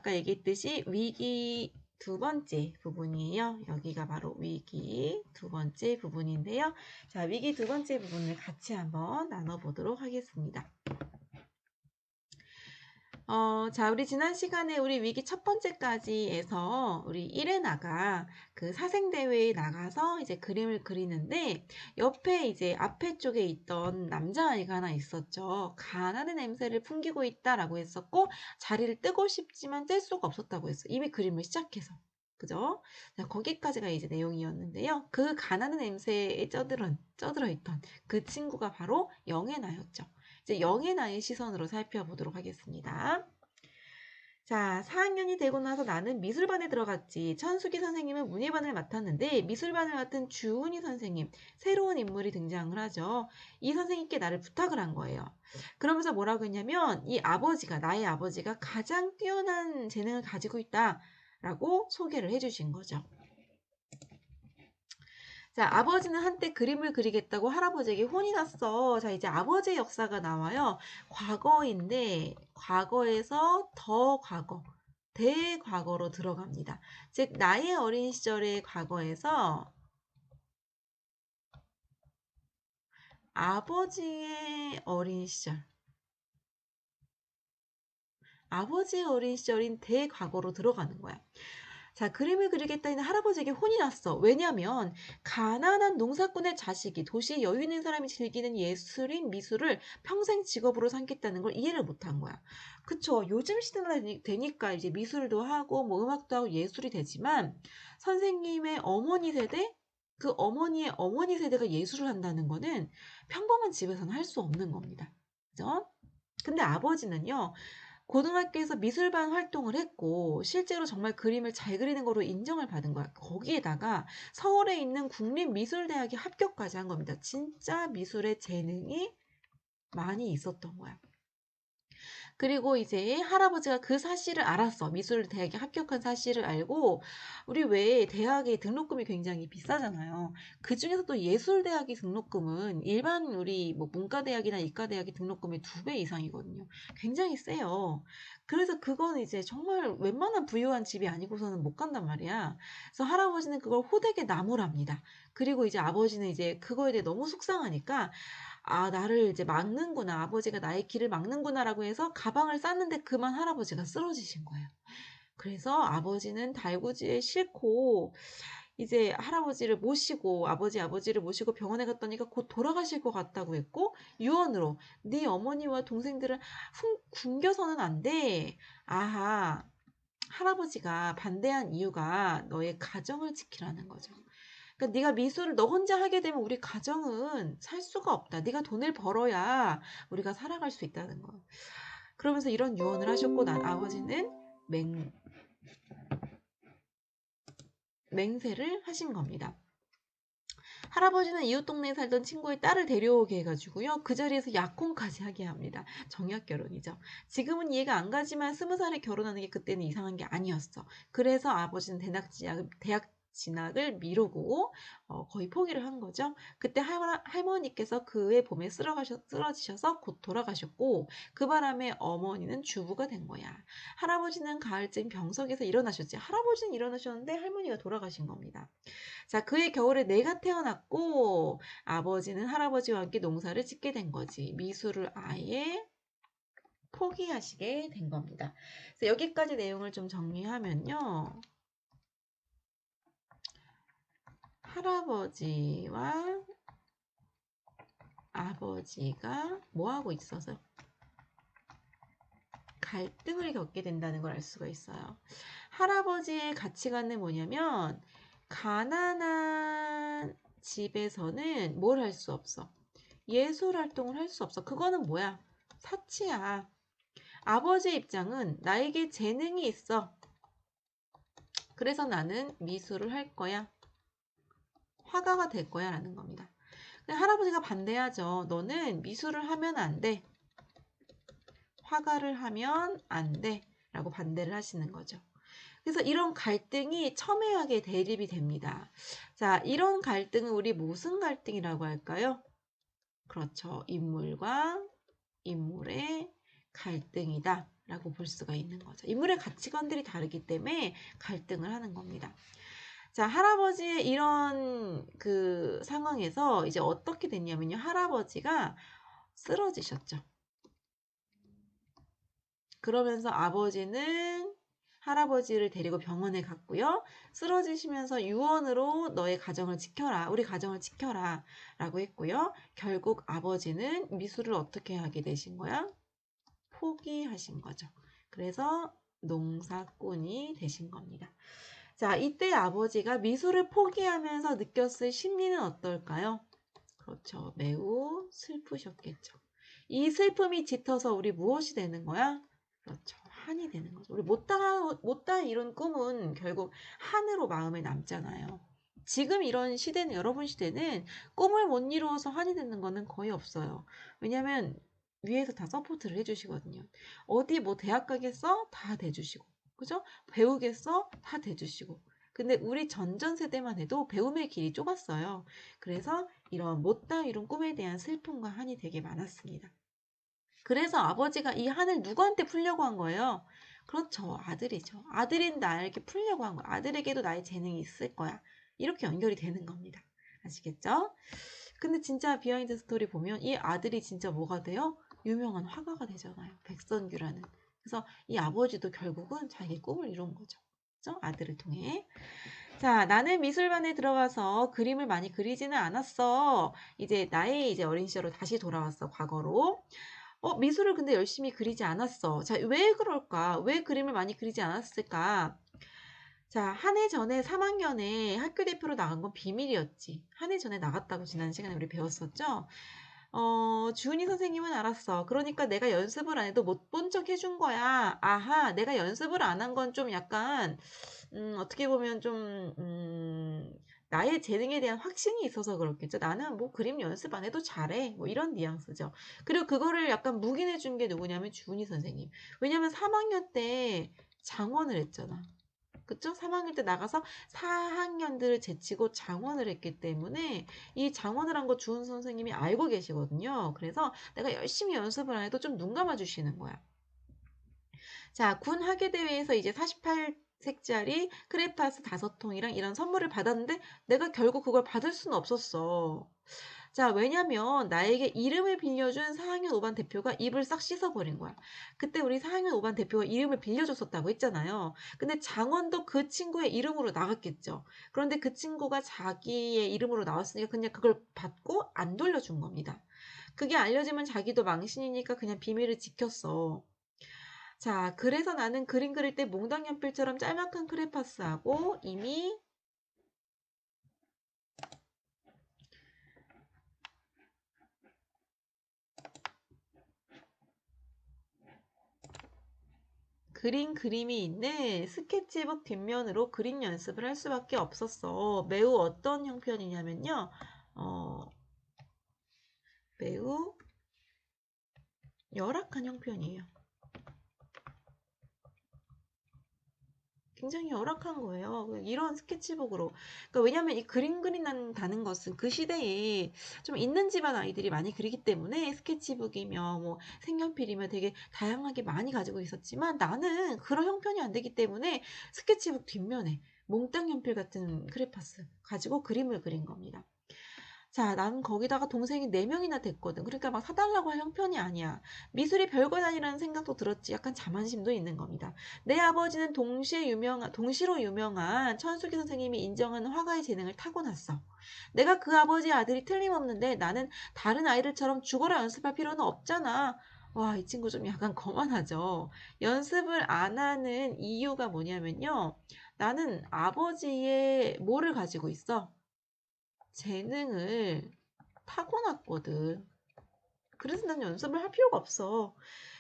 아까 얘기했듯이 위기 두 번째 부분이에요. 여기가 바로 위기 두 번째 부분인데요. 자, 위기 두 번째 부분을 같이 한번 나눠보도록 하겠습니다. 자, 우리 지난 시간에 우리 위기 첫 번째까지에서 우리 1회 그 사생대회에 나가서 이제 그림을 그리는데 옆에 이제 앞에 쪽에 있던 남자아이가 하나 있었죠. 가난의 냄새를 풍기고 있다라고 했었고 자리를 뜨고 싶지만 뗄 수가 없었다고 했어요. 이미 그림을 시작해서. 그죠? 자, 거기까지가 이제 내용이었는데요. 그 가난의 냄새에 쪄들어 있던 그 친구가 바로 영의 나였죠. 이제 영의 나의 시선으로 살펴보도록 하겠습니다. 자, 4학년이 되고 나서 나는 미술반에 들어갔지. 천수기 선생님은 문예반을 맡았는데 미술반을 맡은 주은이 선생님, 새로운 인물이 등장을 하죠. 이 선생님께 나를 부탁을 한 거예요. 그러면서 뭐라고 했냐면 나의 아버지가 가장 뛰어난 재능을 가지고 있다라고 소개를 해주신 거죠. 자, 아버지는 한때 그림을 그리겠다고 할아버지에게 혼이 났어. 자, 이제 아버지의 역사가 나와요. 과거인데 과거에서 더 과거, 대과거로 들어갑니다. 즉 나의 어린 시절의 과거에서 아버지의 어린 시절, 아버지의 어린 시절인 대과거로 들어가는 거야. 자, 그림을 그리겠다 했는 할아버지에게 혼이 났어. 왜냐면 가난한 농사꾼의 자식이 도시에 여유 있는 사람이 즐기는 예술인 미술을 평생 직업으로 삼겠다는 걸 이해를 못한 거야. 그쵸? 요즘 시대가 되니까 이제 미술도 하고 뭐 음악도 하고 예술이 되지만 선생님의 어머니 세대, 그 어머니의 어머니 세대가 예술을 한다는 거는 평범한 집에서는 할 수 없는 겁니다. 그죠? 근데 아버지는요. 고등학교에서 미술반 활동을 했고 실제로 정말 그림을 잘 그리는 거로 인정을 받은 거야. 거기에다가 서울에 있는 국립미술대학에 합격까지 한 겁니다. 진짜 미술의 재능이 많이 있었던 거야. 그리고 이제 할아버지가 그 사실을 알았어. 미술대학에 합격한 사실을 알고 우리 왜 대학의 등록금이 굉장히 비싸잖아요. 그중에서도 예술대학의 등록금은 일반 우리 뭐 문과대학이나 이과대학의 등록금의 2배 이상이거든요. 굉장히 세요. 그래서 그건 이제 정말 웬만한 부유한 집이 아니고서는 못 간단 말이야. 그래서 할아버지는 그걸 호되게 나무랍니다. 그리고 이제 아버지는 이제 그거에 대해 너무 속상하니까 나를 이제 막는구나. 아버지가 나의 길을 막는구나라고 해서 가방을 쌌는데 그만 할아버지가 쓰러지신 거예요. 그래서 아버지는 달구지에 싣고 이제 아버지를 모시고 병원에 갔더니까 곧 돌아가실 것 같다고 했고 유언으로 네 어머니와 동생들을 굶겨서는 안 돼. 아하. 할아버지가 반대한 이유가 너의 가정을 지키라는 거죠. 그러니까 네가 미술을 너 혼자 하게 되면 우리 가정은 살 수가 없다. 네가 돈을 벌어야 우리가 살아갈 수 있다는 거. 그러면서 이런 유언을 하셨고 난 아버지는 맹세를 하신 겁니다. 할아버지는 이웃 동네에 살던 친구의 딸을 데려오게 해가지고요. 그 자리에서 약혼까지 하게 합니다. 정약 결혼이죠. 지금은 이해가 안 가지만 20살에 결혼하는 게 그때는 이상한 게 아니었어. 그래서 아버지는 대학 진학을 미루고 거의 포기를 한 거죠. 그때 할머니께서 그해 봄에 쓰러지셔서 곧 돌아가셨고 그 바람에 어머니는 주부가 된 거야. 할아버지는 가을쯤 병석에서 일어나셨지. 할아버지는 일어나셨는데 할머니가 돌아가신 겁니다. 자, 그해 겨울에 내가 태어났고 아버지는 할아버지와 함께 농사를 짓게 된 거지. 미술을 아예 포기하시게 된 겁니다. 그래서 여기까지 내용을 좀 정리하면요. 할아버지와 아버지가 뭐하고 있어서 갈등을 겪게 된다는 걸 알 수가 있어요. 할아버지의 가치관은 뭐냐면 가난한 집에서는 뭘 할 수 없어. 예술 활동을 할 수 없어. 그거는 뭐야? 사치야. 아버지의 입장은 나에게 재능이 있어. 그래서 나는 미술을 할 거야. 화가가 될 거야 라는 겁니다. 근데 할아버지가 반대하죠. 너는 미술을 하면 안 돼. 화가를 하면 안 돼. 라고 반대를 하시는 거죠. 그래서 이런 갈등이 첨예하게 대립이 됩니다. 자, 이런 갈등은 우리 무슨 갈등이라고 할까요? 그렇죠. 인물과 인물의 갈등이다 라고 볼 수가 있는 거죠. 인물의 가치관들이 다르기 때문에 갈등을 하는 겁니다. 자, 할아버지의 이런 그 상황에서 이제 어떻게 됐냐면요. 할아버지가 쓰러지셨죠. 그러면서 아버지는 할아버지를 데리고 병원에 갔고요. 쓰러지시면서 유언으로 너의 가정을 지켜라. 우리 가정을 지켜라. 라고 했고요. 결국 아버지는 미술을 어떻게 하게 되신 거야? 포기하신 거죠. 그래서 농사꾼이 되신 겁니다. 자, 이때 아버지가 미술을 포기하면서 느꼈을 심리는 어떨까요? 그렇죠. 매우 슬프셨겠죠. 이 슬픔이 짙어서 우리 무엇이 되는 거야? 그렇죠. 한이 되는 거죠. 우리 못다 이룬 꿈은 결국 한으로 마음에 남잖아요. 지금 이런 시대는, 여러분 시대는 꿈을 못 이루어서 한이 되는 거는 거의 없어요. 왜냐면 위에서 다 서포트를 해주시거든요. 어디 뭐 대학 가겠어? 다 대주시고. 그죠? 배우겠어? 다 대주시고. 근데 우리 전전 세대만 해도 배움의 길이 좁았어요. 그래서 이런 못다 이룬 꿈에 대한 슬픔과 한이 되게 많았습니다. 그래서 아버지가 이 한을 누구한테 풀려고 한 거예요? 그렇죠. 아들이죠. 아들인 나에게 풀려고 한 거야. 아들에게도 나의 재능이 있을 거야. 이렇게 연결이 되는 겁니다. 아시겠죠? 근데 진짜 비하인드 스토리 보면 이 아들이 진짜 뭐가 돼요? 유명한 화가가 되잖아요. 백선규라는. 그래서 이 아버지도 결국은 자기 꿈을 이룬 거죠. 그죠? 아들을 통해. 자, 나는 미술반에 들어가서 그림을 많이 그리지는 않았어. 이제 나의 이제 어린 시절로 다시 돌아왔어, 과거로. 미술을 근데 열심히 그리지 않았어. 자, 왜 그럴까? 왜 그림을 많이 그리지 않았을까? 자, 한 해 전에 3학년에 학교 대표로 나간 건 비밀이었지. 한 해 전에 나갔다고 지난 시간에 우리 배웠었죠? 주은이 선생님은 알았어. 그러니까 내가 연습을 안 해도 못 본 척 해준 거야. 아하, 내가 연습을 안 한 건 좀 약간, 어떻게 보면 좀, 나의 재능에 대한 확신이 있어서 그렇겠죠. 나는 뭐 그림 연습 안 해도 잘해. 뭐 이런 뉘앙스죠. 그리고 그거를 약간 묵인해 준 게 누구냐면 주은이 선생님. 왜냐면 3학년 때 장원을 했잖아. 그쵸? 3학년 때 나가서 4학년들을 제치고 장원을 했기 때문에 이 장원을 한 거 주은 선생님이 알고 계시거든요. 그래서 내가 열심히 연습을 안 해도 좀 눈 감아 주시는 거야. 자, 군 학예대회에서 이제 48색짜리 크레파스 5통이랑 이런 선물을 받았는데 내가 결국 그걸 받을 수는 없었어. 자, 왜냐면 나에게 이름을 빌려준 4학년 5반 대표가 입을 싹 씻어버린 거야. 그때 우리 4학년 5반 대표가 이름을 빌려줬었다고 했잖아요. 근데 장원도 그 친구의 이름으로 나갔겠죠. 그런데 그 친구가 자기의 이름으로 나왔으니까 그냥 그걸 받고 안 돌려준 겁니다. 그게 알려지면 자기도 망신이니까 그냥 비밀을 지켰어. 자, 그래서 나는 그림 그릴 때 몽당 연필처럼 짤막한 크레파스하고 이미 그림이 있는 스케치북 뒷면으로 그림 연습을 할 수밖에 없었어. 매우 어떤 형편이냐면요. 매우 열악한 형편이에요. 굉장히 열악한 거예요. 이런 스케치북으로. 그러니까 왜냐하면 이 그림 그린다는 것은 그 시대에 좀 있는 집안 아이들이 많이 그리기 때문에 스케치북이며 뭐 색연필이며 되게 다양하게 많이 가지고 있었지만 나는 그런 형편이 안 되기 때문에 스케치북 뒷면에 몽땅 연필 같은 크레파스 가지고 그림을 그린 겁니다. 자, 나는 거기다가 동생이 4명이나 됐거든. 그러니까 막 사달라고 할 형편이 아니야. 미술이 별것 아니라는 생각도 들었지. 약간 자만심도 있는 겁니다. 내 아버지는 동시로 유명한 천수기 선생님이 인정하는 화가의 재능을 타고났어. 내가 그 아버지의 아들이 틀림없는데 나는 다른 아이들처럼 죽어라 연습할 필요는 없잖아. 와, 이 친구 좀 약간 거만하죠. 연습을 안 하는 이유가 뭐냐면요. 나는 아버지의 뭐를 가지고 있어? 재능을 타고났거든. 그래서 난 연습을 할 필요가 없어.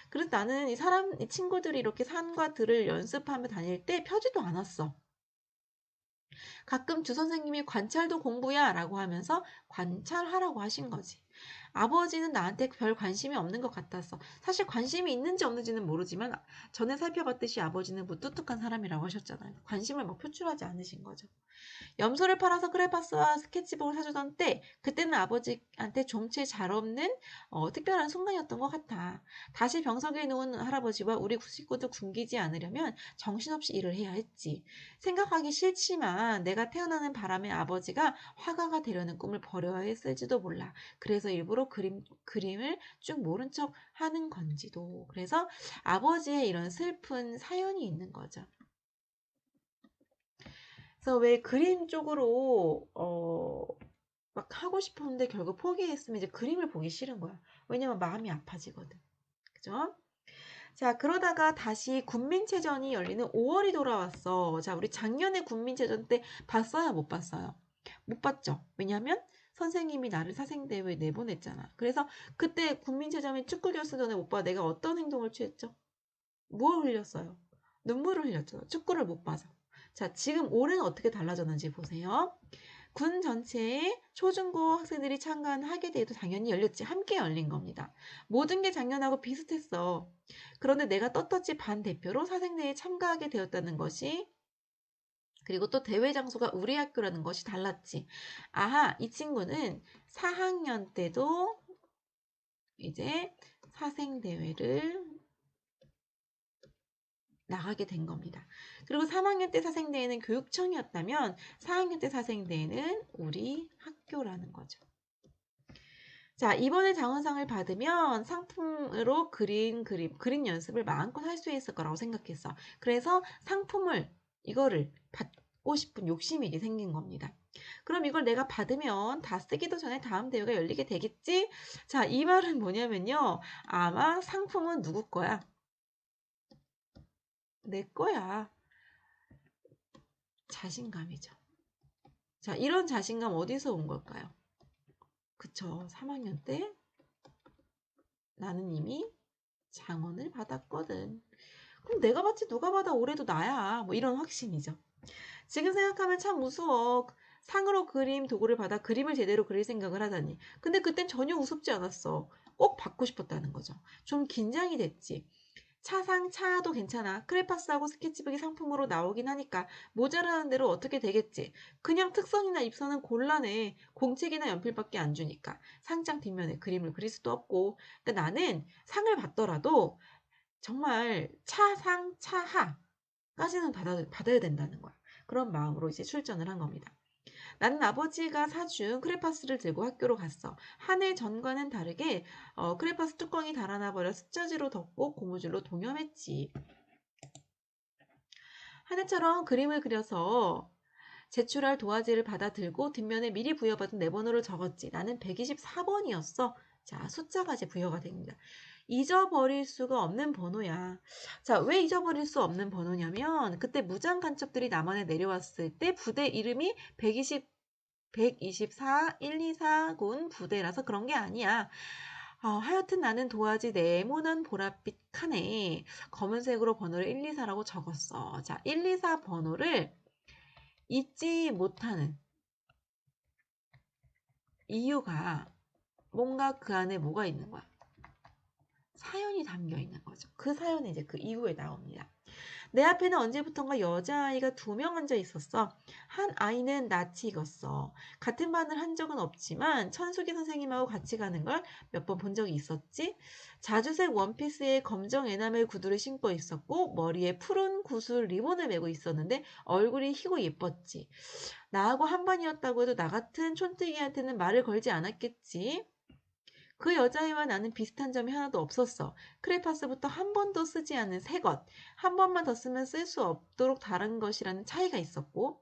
그래서 나는 이 친구들이 이렇게 산과 들을 연습하며 다닐 때 펴지도 않았어. 가끔 주 선생님이 관찰도 공부야 라고 하면서 관찰하라고 하신 거지. 아버지는 나한테 별 관심이 없는 것 같았어. 사실 관심이 있는지 없는지는 모르지만 전에 살펴봤듯이 아버지는 무뚝뚝한 사람이라고 하셨잖아요. 관심을 막 표출하지 않으신 거죠. 염소를 팔아서 크레파스와 스케치북을 사주던 때 그때는 아버지한테 좀체 잘 없는 특별한 순간이었던 것 같아. 다시 병석에 누운 할아버지와 우리 식구들 굶기지 않으려면 정신없이 일을 해야 했지. 생각하기 싫지만 내가 태어나는 바람에 아버지가 화가가 되려는 꿈을 버려야 했을지도 몰라. 그래서 일부러 그림을 쭉 모른 척 하는 건지도. 그래서 아버지의 이런 슬픈 사연이 있는 거죠. 그래서 왜 그림 쪽으로 막 하고 싶었는데 결국 포기했으면 이제 그림을 보기 싫은 거야. 왜냐면 마음이 아파지거든. 그죠? 자, 그러다가 다시 군민체전이 열리는 5월이 돌아왔어. 자, 우리 작년에 군민체전 때 봤어요? 못 봤어요? 못 봤죠? 왜냐면 선생님이 나를 사생대회에 내보냈잖아. 그래서 그때 군민체전에 축구 결승전에 오빠 내가 어떤 행동을 취했죠? 무엇을 흘렸어요? 눈물을 흘렸죠. 축구를 못 봐서. 자, 지금 올해는 어떻게 달라졌는지 보세요. 군 전체에 초중고 학생들이 참가한 학예대회도 당연히 열렸지. 함께 열린 겁니다. 모든 게 작년하고 비슷했어. 그런데 내가 떳떳이 반 대표로 사생대회에 참가하게 되었다는 것이 그리고 또 대회 장소가 우리 학교라는 것이 달랐지. 아하, 이 친구는 4학년 때도 이제 사생대회를 나가게 된 겁니다. 그리고 3학년 때 사생대회는 교육청이었다면 4학년 때 사생대회는 우리 학교라는 거죠. 자, 이번에 장원상을 받으면 상품으로 그림 연습을 마음껏 할 수 있을 거라고 생각했어. 그래서 이거를 받고 싶은 욕심이 이게 생긴 겁니다. 그럼 이걸 내가 받으면 다 쓰기도 전에 다음 대회가 열리게 되겠지? 자, 이 말은 뭐냐면요. 아마 상품은 누구 거야? 내 거야. 자신감이죠. 자, 이런 자신감 어디서 온 걸까요? 그쵸. 3학년 때 나는 이미 장원을 받았거든. 그럼 내가 받지 누가 받아 올해도 나야. 뭐 이런 확신이죠. 지금 생각하면 참 무서워. 상으로 그림 도구를 받아 그림을 제대로 그릴 생각을 하다니. 근데 그땐 전혀 우습지 않았어. 꼭 받고 싶었다는 거죠. 좀 긴장이 됐지. 차도 괜찮아. 크레파스하고 스케치북이 상품으로 나오긴 하니까 모자라는 대로 어떻게 되겠지. 그냥 특선이나 입선은 곤란해. 공책이나 연필밖에 안 주니까. 상장 뒷면에 그림을 그릴 수도 없고. 그러니까 나는 상을 받더라도 정말 차하까지는 받아야 된다는 거야. 그런 마음으로 이제 출전을 한 겁니다. 나는 아버지가 사준 크레파스를 들고 학교로 갔어. 한 해 전과는 다르게 크레파스 뚜껑이 달아나 버려 습자지로 덮고 고무줄로 동여맸지. 한 해처럼 그림을 그려서 제출할 도화지를 받아 들고 뒷면에 미리 부여받은 내 번호를 적었지. 나는 124번이었어. 자, 숫자가 이제 부여가 됩니다. 잊어버릴 수가 없는 번호야. 자, 왜 잊어버릴 수 없는 번호냐면 그때 무장 간첩들이 남한에 내려왔을 때 부대 이름이 124 124군 부대라서 그런 게 아니야. 하여튼 나는 도화지 네모난 보랏빛 칸에 검은색으로 번호를 124라고 적었어. 자, 124 번호를 잊지 못하는 이유가 뭔가 그 안에 뭐가 있는 거야. 사연이 담겨 있는 거죠. 그 사연이 이제 그 이후에 나옵니다. 내 앞에는 언제부턴가 여자아이가 2명 앉아 있었어. 한 아이는 낯이 익었어. 같은 반을 한 적은 없지만 천숙이 선생님하고 같이 가는 걸 몇 번 본 적이 있었지. 자주색 원피스에 검정 에나멜 구두를 신고 있었고 머리에 푸른 구슬 리본을 메고 있었는데 얼굴이 희고 예뻤지. 나하고 한 반이었다고 해도 나 같은 촌뜨기한테는 말을 걸지 않았겠지. 그 여자애와 나는 비슷한 점이 하나도 없었어. 크레파스부터 한 번도 쓰지 않은 새 것, 한 번만 더 쓰면 쓸 수 없도록 다른 것이라는 차이가 있었고,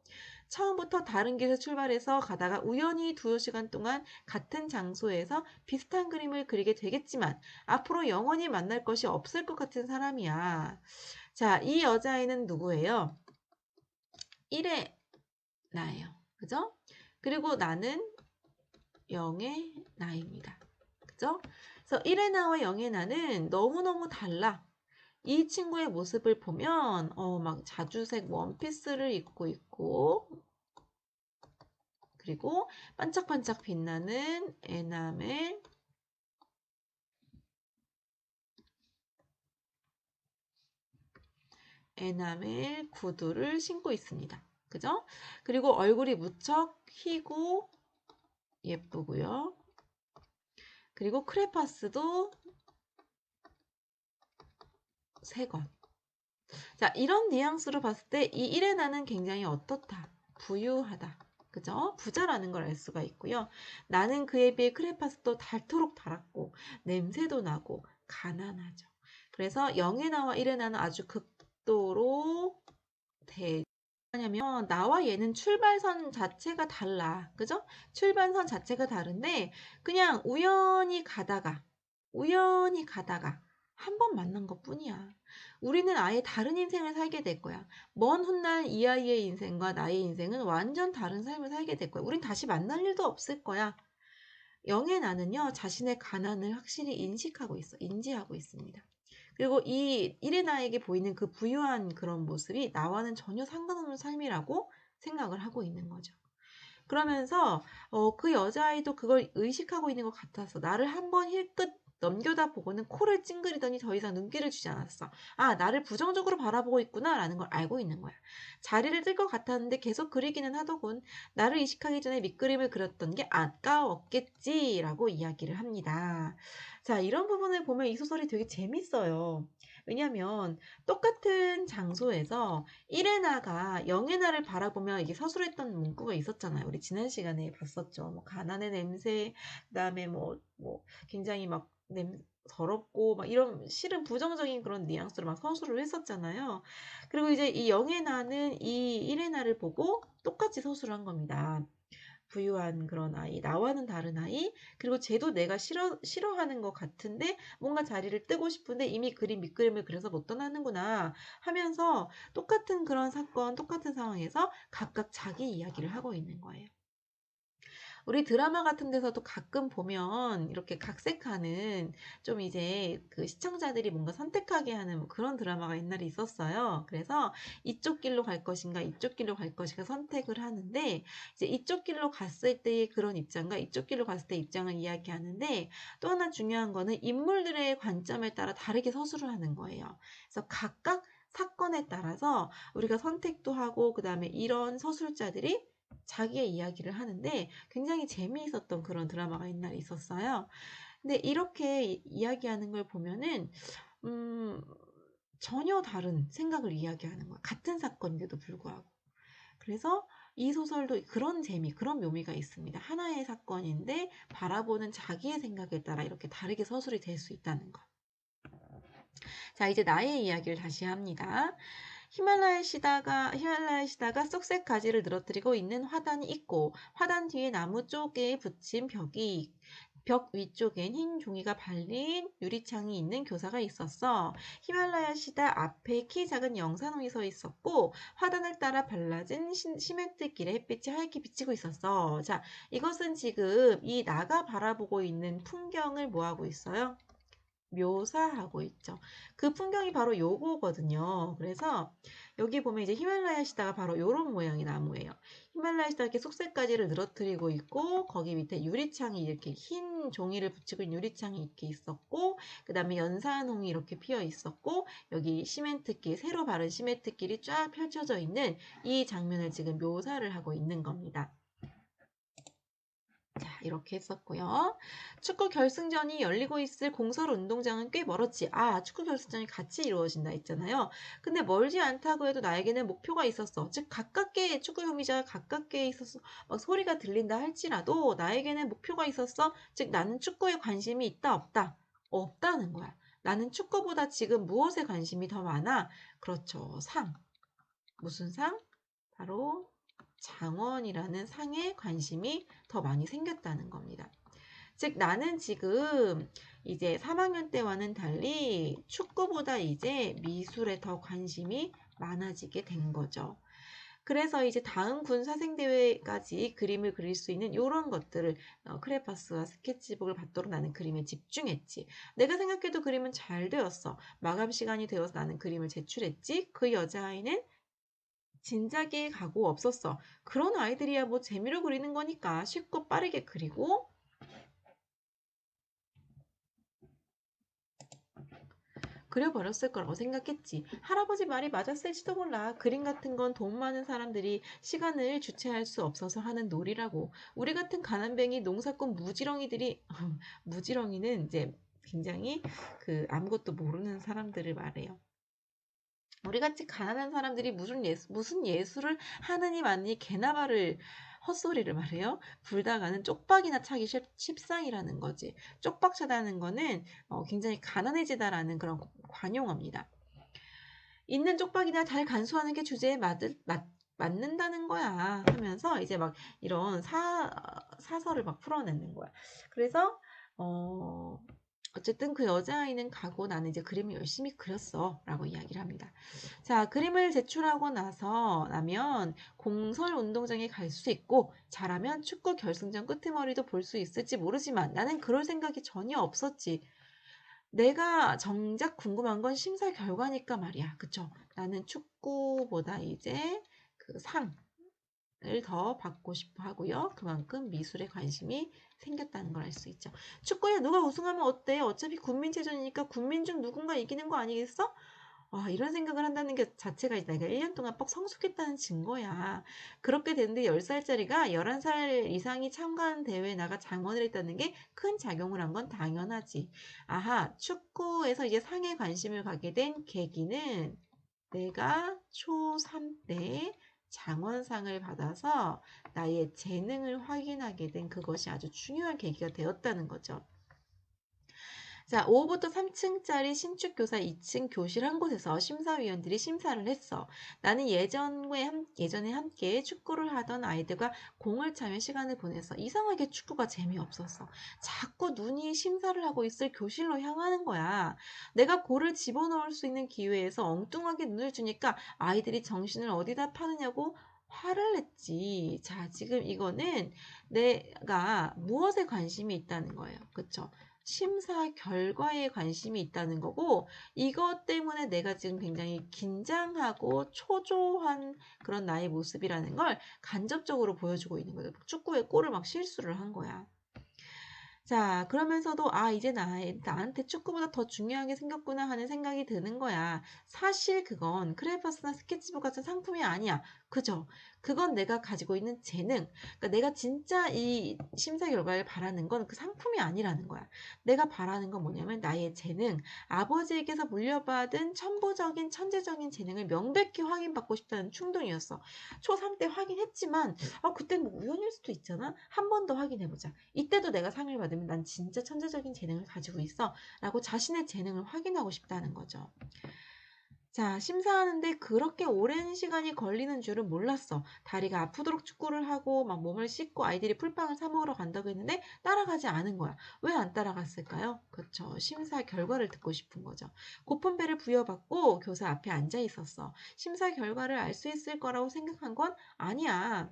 처음부터 다른 길에서 출발해서 가다가 우연히 2시간 동안 같은 장소에서 비슷한 그림을 그리게 되겠지만, 앞으로 영원히 만날 것이 없을 것 같은 사람이야. 자, 이 여자애는 누구예요? 1의 나예요. 그죠? 그리고 나는 0의 나입니다. 그죠? 그래서 1의 나와 0의 나는 너무너무 달라. 이 친구의 모습을 보면 막 자주색 원피스를 입고 있고 그리고 반짝반짝 빛나는 에나멜 에나멜 구두를 신고 있습니다. 그죠? 그리고 얼굴이 무척 희고 예쁘고요. 그리고 크레파스도 3건. 자, 이런 뉘앙스로 봤을 때 이 이레나는 굉장히 어떻다? 부유하다. 그죠? 부자라는 걸 알 수가 있고요. 나는 그에 비해 크레파스도 닳도록 달았고 냄새도 나고 가난하죠. 그래서 영에나와 이레나는 아주 극도로 하냐면 나와 얘는 출발선 자체가 달라. 그죠? 출발선 자체가 다른데 그냥 우연히 가다가 한 번 만난 것뿐이야. 우리는 아예 다른 인생을 살게 될 거야. 먼 훗날 이 아이의 인생과 나의 인생은 완전 다른 삶을 살게 될 거야. 우린 다시 만날 일도 없을 거야. 영의 나는요, 자신의 가난을 확실히 인지하고 있습니다. 그리고 이 이레나에게 보이는 그 부유한 그런 모습이 나와는 전혀 상관없는 삶이라고 생각을 하고 있는 거죠. 그러면서 그 여자아이도 그걸 의식하고 있는 것 같아서 나를 한번 힐끗 넘겨다 보고는 코를 찡그리더니 더 이상 눈길을 주지 않았어. 아, 나를 부정적으로 바라보고 있구나 라는 걸 알고 있는 거야. 자리를 뜰 것 같았는데 계속 그리기는 하더군. 나를 의식하기 전에 밑그림을 그렸던 게 아까웠겠지라고 이야기를 합니다. 자, 이런 부분을 보면 이 소설이 되게 재밌어요. 왜냐하면 똑같은 장소에서 이레나가 영애나를 바라보며 이게 서술했던 문구가 있었잖아요. 우리 지난 시간에 봤었죠. 뭐 가난의 냄새, 그다음에 뭐 굉장히 막 더럽고 막 이런 실은 부정적인 그런 뉘앙스로 막 서술을 했었잖아요. 그리고 이제 이 영애나는 이 이레나를 보고 똑같이 서술을 한 겁니다. 부유한 그런 아이, 나와는 다른 아이, 그리고 쟤도 내가 싫어하는 것 같은데 뭔가 자리를 뜨고 싶은데 이미 밑그림을 그려서 못 떠나는구나 하면서 똑같은 그런 사건, 똑같은 상황에서 각각 자기 이야기를 하고 있는 거예요. 우리 드라마 같은 데서도 가끔 보면 이렇게 각색하는 좀 이제 그 시청자들이 뭔가 선택하게 하는 뭐 그런 드라마가 옛날에 있었어요. 그래서 이쪽 길로 갈 것인가 이쪽 길로 갈 것인가 선택을 하는데 이제 이쪽 길로 갔을 때의 그런 입장과 이쪽 길로 갔을 때 입장을 이야기하는데 또 하나 중요한 거는 인물들의 관점에 따라 다르게 서술을 하는 거예요. 그래서 각각 사건에 따라서 우리가 선택도 하고 그 다음에 이런 서술자들이 자기의 이야기를 하는데 굉장히 재미있었던 그런 드라마가 옛날에 있었어요. 근데 이렇게 이야기하는 걸 보면은 음, 전혀 다른 생각을 이야기하는 거야. 같은 사건인데도 불구하고. 그래서 이 소설도 그런 재미, 그런 묘미가 있습니다. 하나의 사건인데 바라보는 자기의 생각에 따라 이렇게 다르게 서술이 될 수 있다는 거. 자, 이제 나의 이야기를 다시 합니다. 히말라야 시다가 쏙색 가지를 늘어뜨리고 있는 화단이 있고 화단 뒤에 나무 쪽에 붙인 벽 위쪽엔 흰 종이가 발린 유리창이 있는 교사가 있었어. 히말라야 시다 앞에 키 작은 영산홍이 서 있었고 화단을 따라 발라진 시멘트 길에 햇빛이 하얗게 비치고 있었어. 자, 이것은 지금 이 나가 바라보고 있는 풍경을 뭐하고 있어요? 묘사하고 있죠. 그 풍경이 바로 요거거든요. 그래서 여기 보면 이제 히말라야 시다가 바로 요런 모양의 나무예요. 히말라야 시다가 이렇게 속색가지를 늘어뜨리고 있고 거기 밑에 유리창이 이렇게 흰 종이를 붙이고 있는 유리창이 이렇게 있었고 그 다음에 연산홍이 이렇게 피어 있었고 여기 시멘트길 새로 바른 시멘트길이 쫙 펼쳐져 있는 이 장면을 지금 묘사를 하고 있는 겁니다. 자, 이렇게 했었고요. 축구 결승전이 열리고 있을 공설 운동장은 꽤 멀었지. 아, 축구 결승전이 같이 이루어진다 했잖아요. 근데 멀지 않다고 해도 나에게는 목표가 있었어. 즉, 가깝게 축구 경기장을 가깝게 있었어. 막 소리가 들린다 할지라도 나에게는 목표가 있었어. 즉, 나는 축구에 관심이 있다, 없다? 없다는 거야. 나는 축구보다 지금 무엇에 관심이 더 많아? 그렇죠. 상. 무슨 상? 바로 장원이라는 상에 관심이 더 많이 생겼다는 겁니다. 즉 나는 지금 이제 3학년 때와는 달리 축구보다 이제 미술에 더 관심이 많아지게 된 거죠. 그래서 이제 다음 군사생대회까지 그림을 그릴 수 있는 이런 것들을 크레파스와 스케치북을 받도록 나는 그림에 집중했지. 내가 생각해도 그림은 잘 되었어. 마감 시간이 되어서 나는 그림을 제출했지. 그 여자아이는 진작에 각오 없었어. 그런 아이들이야 뭐 재미로 그리는 거니까 쉽고 빠르게 그리고 그려버렸을 거라고 생각했지. 할아버지 말이 맞았을지도 몰라. 그림 같은 건 돈 많은 사람들이 시간을 주체할 수 없어서 하는 놀이라고. 우리 같은 가난뱅이 농사꾼 무지렁이들이 무지렁이는 이제 굉장히 아무것도 모르는 사람들을 말해요. 우리같이 가난한 사람들이 무슨 예술을 하느니 마느니 개나 말을 헛소리를 말해요. 불다가는 쪽박이나 차기 십상이라는 거지. 쪽박 차다는 거는 굉장히 가난해지다라는 그런 관용어입니다. 있는 쪽박이나 잘 간수하는 게 주제에 맞는다는 거야 하면서 이제 막 이런 사설을 막 풀어내는 거야. 그래서 어쨌든 그 여자아이는 가고 나는 이제 그림을 열심히 그렸어 라고 이야기를 합니다. 자, 그림을 제출하고 나면 공설 운동장에 갈 수 있고 잘하면 축구 결승전 끄트머리도 볼 수 있을지 모르지만 나는 그럴 생각이 전혀 없었지. 내가 정작 궁금한 건 심사 결과니까 말이야. 그쵸? 나는 축구보다 이제 그 상을 더 받고 싶어 하고요. 그만큼 미술에 관심이 생겼다는 걸 알 수 있죠. 축구에 누가 우승하면 어때? 어차피 군민체전이니까 군민 중 누군가 이기는 거 아니겠어? 이런 생각을 한다는 게 자체가 내가 1년 동안 뻑 성숙했다는 증거야. 그렇게 됐는데 10살짜리가 11살 이상이 참가한 대회에 나가 장원을 했다는 게 큰 작용을 한 건 당연하지. 아하, 축구에서 이제 상에 관심을 갖게 된 계기는 내가 초3 때 장원상을 받아서 나의 재능을 확인하게 된 그것이 아주 중요한 계기가 되었다는 거죠. 자, 5부터 3층짜리 신축 교사 2층 교실 한 곳에서 심사위원들이 심사를 했어. 나는 예전에 함께 축구를 하던 아이들과 공을 차며 시간을 보내서 이상하게 축구가 재미없었어. 자꾸 눈이 심사를 하고 있을 교실로 향하는 거야. 내가 골을 집어넣을 수 있는 기회에서 엉뚱하게 눈을 주니까 아이들이 정신을 어디다 파느냐고 화를 냈지. 자, 지금 이거는 내가 무엇에 관심이 있다는 거예요. 그쵸? 심사 결과에 관심이 있다는 거고 이것 때문에 내가 지금 굉장히 긴장하고 초조한 그런 나의 모습이라는 걸 간접적으로 보여주고 있는 거죠. 축구에 골을 막 실수를 한 거야. 자, 그러면서도 이제 나한테 축구보다 더 중요하게 생겼구나 하는 생각이 드는 거야. 사실 그건 크레파스나 스케치북 같은 상품이 아니야. 그죠? 그건 내가 가지고 있는 재능. 그러니까 내가 진짜 이 심사 결과를 바라는 건 그 상품이 아니라는 거야. 내가 바라는 건 뭐냐면 나의 재능, 아버지에게서 물려받은 천부적인 천재적인 재능을 명백히 확인받고 싶다는 충동이었어. 초3 때 확인했지만 그땐 뭐 우연일 수도 있잖아. 한 번 더 확인해보자. 이때도 내가 상을 받으면 난 진짜 천재적인 재능을 가지고 있어 라고 자신의 재능을 확인하고 싶다는 거죠. 자, 심사하는데 그렇게 오랜 시간이 걸리는 줄은 몰랐어. 다리가 아프도록 축구를 하고 막 몸을 씻고 아이들이 풀빵을 사 먹으러 간다고 했는데 따라가지 않은 거야. 왜 안 따라갔을까요? 그렇죠. 심사 결과를 듣고 싶은 거죠. 고픈 배를 부여받고 교사 앞에 앉아 있었어. 심사 결과를 알 수 있을 거라고 생각한 건 아니야.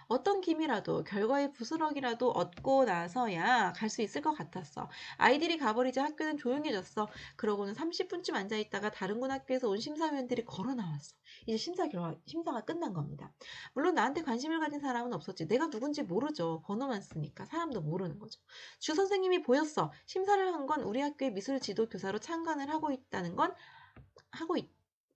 어떤 기미라도 결과의 부스러기라도 얻고 나서야 갈 수 있을 것 같았어. 아이들이 가버리자 학교는 조용해졌어. 그러고는 30분쯤 앉아있다가 다른 군 학교에서 온 심사위원들이 걸어 나왔어. 이제 심사가 끝난 겁니다. 물론 나한테 관심을 가진 사람은 없었지. 내가 누군지 모르죠. 번호만 쓰니까 사람도 모르는 거죠. 주 선생님이 보였어. 심사를 한 건 우리 학교의 미술 지도 교사로 참관을 하고 있다는 건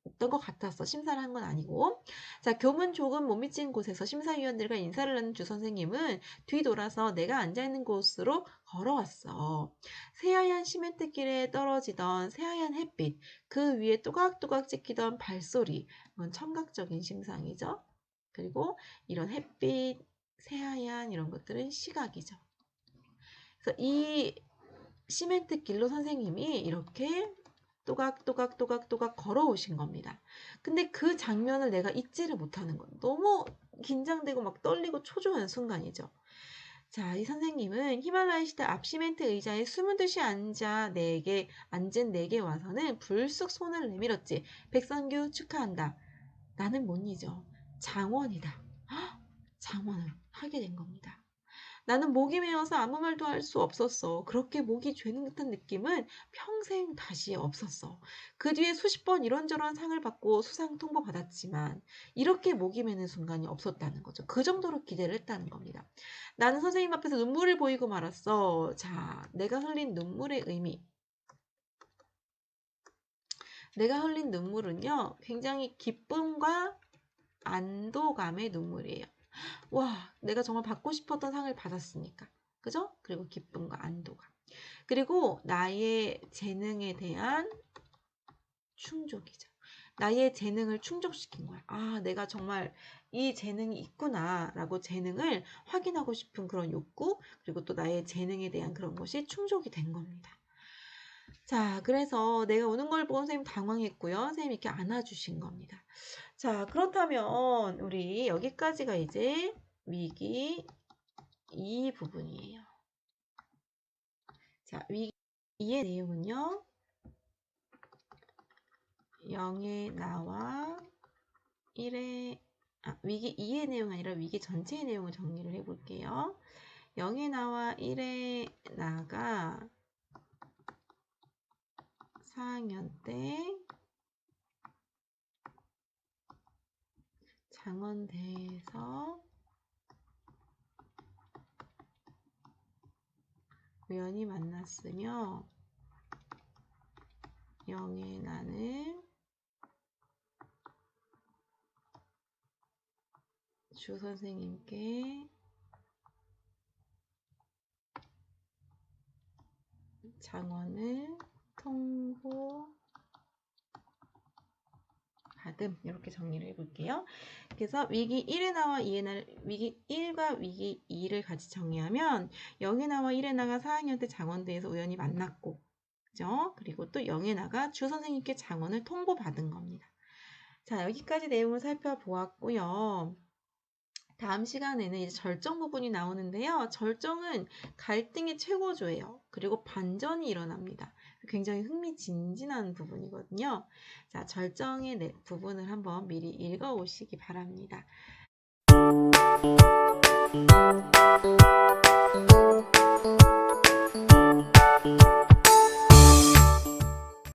있던 것 같았어. 심사를 한 건 아니고. 자, 교문 조금 못 미친 곳에서 심사위원들과 인사를 하는 주 선생님은 뒤돌아서 내가 앉아있는 곳으로 걸어왔어. 새하얀 시멘트 길에 떨어지던 새하얀 햇빛, 그 위에 또각또각 찍히던 발소리, 이건 청각적인 심상이죠. 그리고 이런 햇빛, 새하얀 이런 것들은 시각이죠. 그래서 이 시멘트 길로 선생님이 이렇게 또각또각 걸어오신 겁니다. 근데 그 장면을 내가 잊지를 못하는 거예요. 너무 긴장되고 막 떨리고 초조한 순간이죠. 자, 이 선생님은 히말라야 시대 앞 시멘트 의자에 숨은 듯이 앉은 내게 와서는 불쑥 손을 내밀었지. 백선규 축하한다. 나는 못 잊어. 장원이다. 장원을 하게 된 겁니다. 나는 목이 메어서 아무 말도 할 수 없었어. 그렇게 목이 죄는 듯한 느낌은 평생 다시 없었어. 그 뒤에 수십 번 이런저런 상을 받고 수상 통보 받았지만 이렇게 목이 메는 순간이 없었다는 거죠. 그 정도로 기대를 했다는 겁니다. 나는 선생님 앞에서 눈물을 보이고 말았어. 자, 내가 흘린 눈물의 의미. 내가 흘린 눈물은요, 굉장히 기쁨과 안도감의 눈물이에요. 와, 내가 정말 받고 싶었던 상을 받았으니까. 그죠? 그리고 기쁨과 안도감. 그리고 나의 재능에 대한 충족이죠. 나의 재능을 충족시킨 거야. 아, 내가 정말 이 재능이 있구나 라고 재능을 확인하고 싶은 그런 욕구, 그리고 또 나의 재능에 대한 그런 것이 충족이 된 겁니다. 자, 그래서 내가 우는 걸 보고 선생님 당황했고요. 선생님이 이렇게 안아주신 겁니다. 자, 그렇다면 우리 여기까지가 이제 위기 2 부분이에요. 자, 위기 2의 내용은요. 0의 나와 1의 위기 2의 내용 아니라 위기 전체의 내용을 정리를 해볼게요. 0의 나와 1의 나가 4학년 때 장원대에서 우연히 만났으며 0의 나는 주 선생님께 장원을 통보받음 이렇게 정리를 해볼게요. 그래서 위기 1의 나와 2의 나 위기 1과 위기 2를 같이 정리하면 0의 나와 1의 나가 4학년 때 장원대에서 우연히 만났고 그죠? 그리고 또 0의 나가 주 선생님께 장원을 통보받은 겁니다. 자, 여기까지 내용을 살펴보았고요. 다음 시간에는 이제 절정 부분이 나오는데요. 절정은 갈등의 최고조예요. 그리고 반전이 일어납니다. 굉장히 흥미진진한 부분이거든요. 자, 절정의 부분을 한번 미리 읽어오시기 바랍니다.